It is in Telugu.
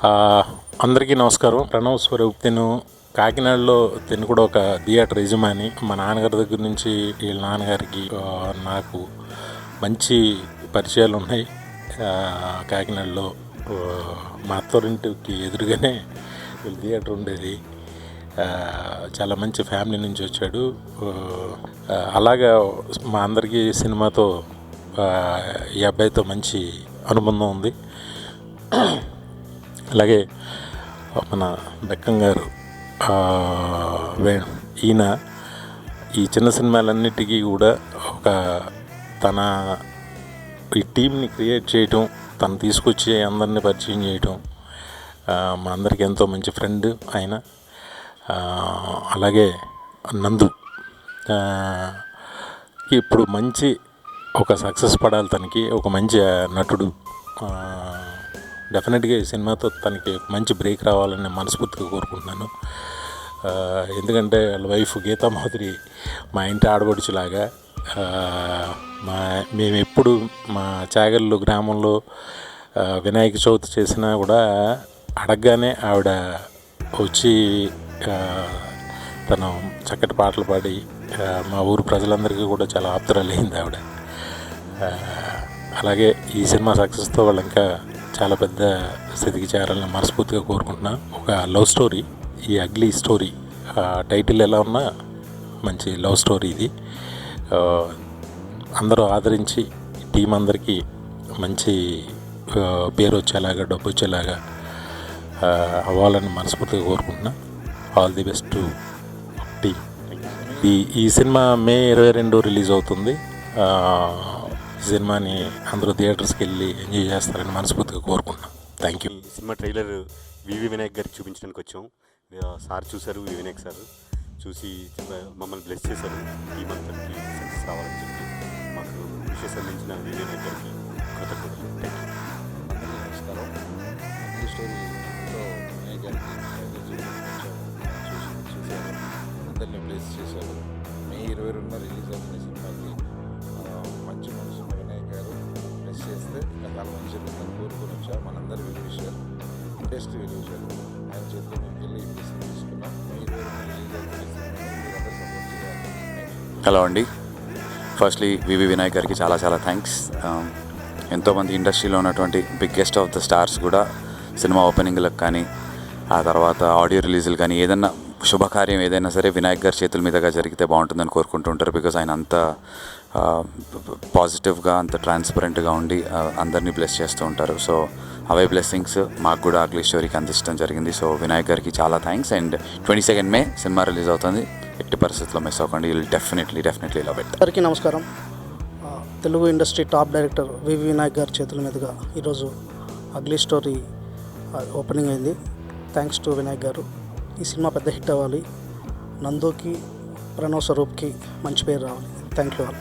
ఆ, అందరికీ నమస్కారం. ప్రణవ్ స్వరూప్. నేను కాకినాడలో కూడా ఒక థియేటర్ యజమాని. మా నాన్నగారి దగ్గర నుంచి వీళ్ళ నాన్నగారికి నాకు మంచి పరిచయాలు ఉన్నాయి. కాకినాడలో మా అత్తోరింటికి ఎదురుగానే వీళ్ళ థియేటర్ ఉండేది. చాలా మంచి ఫ్యామిలీ నుంచి వచ్చాడు. అలాగా మా అందరికీ సినిమాతో ఈ అబ్బాయితో మంచి అనుబంధం ఉంది. అలాగే మన బెక్కం గారు, ఈయన ఈ చిన్న సినిమాలన్నిటికీ కూడా ఒక తన ఈ టీంని క్రియేట్ చేయటం, తను తీసుకొచ్చి అందరినీ పరిచయం చేయటం, మా అందరికీ ఎంతో మంచి ఫ్రెండ్ ఆయన. అలాగే నందు ఇప్పుడు మంచి ఒక సక్సెస్ పడాలి, తనకి ఒక మంచి నటుడు. డెఫినెట్గా ఈ సినిమాతో తనకి మంచి బ్రేక్ రావాలని మనస్ఫూర్తిగా కోరుకుంటున్నాను. ఎందుకంటే వాళ్ళ వైఫ్ గీతా మాధురి మా ఇంటి ఆడపడుచులాగా. మేము ఎప్పుడు మా చాగల్లు గ్రామంలో వినాయక చవితి చేసినా కూడా అడగగానే ఆవిడ వచ్చి తను చక్కటి పాటలు పాడి మా ఊరు ప్రజలందరికీ కూడా చాలా ఆప్తురాలైంది ఆవిడ. అలాగే ఈ సినిమా సక్సెస్తో వాళ్ళు ఇంకా చాలా పెద్ద స్థితికి చేరాలని మనస్ఫూర్తిగా కోరుకుంటున్నాను. ఒక లవ్ స్టోరీ, ఈ అగ్లీ స్టోరీ టైటిల్ ఎలా ఉన్నా మంచి లవ్ స్టోరీ ఇది. అందరూ ఆదరించి టీం అందరికీ మంచి పేరు వచ్చేలాగా, డబ్బు వచ్చేలాగా అవ్వాలని మనస్ఫూర్తిగా కోరుకుంటున్నా. All the best to team. ఈ సినిమా మే 22 రిలీజ్ అవుతుంది. ఈ సినిమాని అందరూ థియేటర్స్కి వెళ్ళి ఎంజాయ్ చేస్తారని మనస్ఫూర్తిగా కోరుకుంటున్నాం. Thank you. ఈ సినిమా ట్రైలర్ వివి వినాయక్ గారికి చూపించడానికి వచ్చాం. సార్ చూశారు, వినాయక్ సార్ చూసి మమ్మల్ని బ్లెస్ చేశారు. ఈ మంత్కి సక్సెస్ రావాలని చెప్పి మాకు విషెస్ అందించిన వివి వినాయక్ గారికి కృతజ్ఞతలు. Thank you. నమస్కారం. అగ్లీ స్టోరీలో వినాయక్ గారికి చూశారు, అందరినీ బ్లెస్ చేశారు. మే 22 రిలీజ్ అవుతున్న సినిమాకి మంచి మనసు వినాయక్ గారు బ్లెస్ చేస్తే చాలా మంచి జరుగుతుందని కోరుకొని వచ్చారు. మనందరి వెల్విషర్, ఇండస్ట్రీ వెల్విషర్ ఆయన చేతిలో మేము వెళ్ళి ఈ బ్లెస్సింగ్ తీసుకున్నాం. మే 22 రిలీజ్ అవుతున్న సినిమాని మీరందరూ సపోర్ట్ చేయాలి. హలో అండి. ఫస్ట్లీ వివి వినాయక్ గారికి చాలా చాలా థ్యాంక్స్. ఎంతోమంది ఇండస్ట్రీలో ఉన్నటువంటి బిగ్గెస్ట్ ఆఫ్ ద స్టార్స్ కూడా సినిమా ఓపెనింగ్లకు కానీ, ఆ తర్వాత ఆడియో రిలీజులు కానీ, ఏదన్నా శుభకార్యం ఏదైనా సరే వినాయక్ గారి చేతుల మీదుగా జరిగితే బాగుంటుందని కోరుకుంటూ ఉంటారు. బికాజ్ ఆయన అంత పాజిటివ్గా, అంత ట్రాన్స్పరెంట్గా ఉండి అందరినీ బ్లెస్ చేస్తూ ఉంటారు. సో అవే బ్లెస్సింగ్స్ మాకు కూడా అగ్లీ స్టోరీకి అందించడం జరిగింది. సో వినాయక్ గారికి చాలా thanks. And 22 May cinema release అవుతుంది. ఎట్టి పరిస్థితుల్లో మిస్ అవ్వకండి. Will definitely love it. అందరికీ నమస్కారం. తెలుగు ఇండస్ట్రీ టాప్ డైరెక్టర్ వివి వినాయక్ గారి చేతుల మీదుగా ఈరోజు అగ్లీ స్టోరీ ఓపెనింగ్ అయింది. థ్యాంక్స్ టు వినాయక్ గారు. ఈ సినిమా పెద్ద హిట్ అవ్వాలి, నందుకి, ప్రణవ్ స్వరూప్కి మంచి పేరు రావాలి. Thank you all.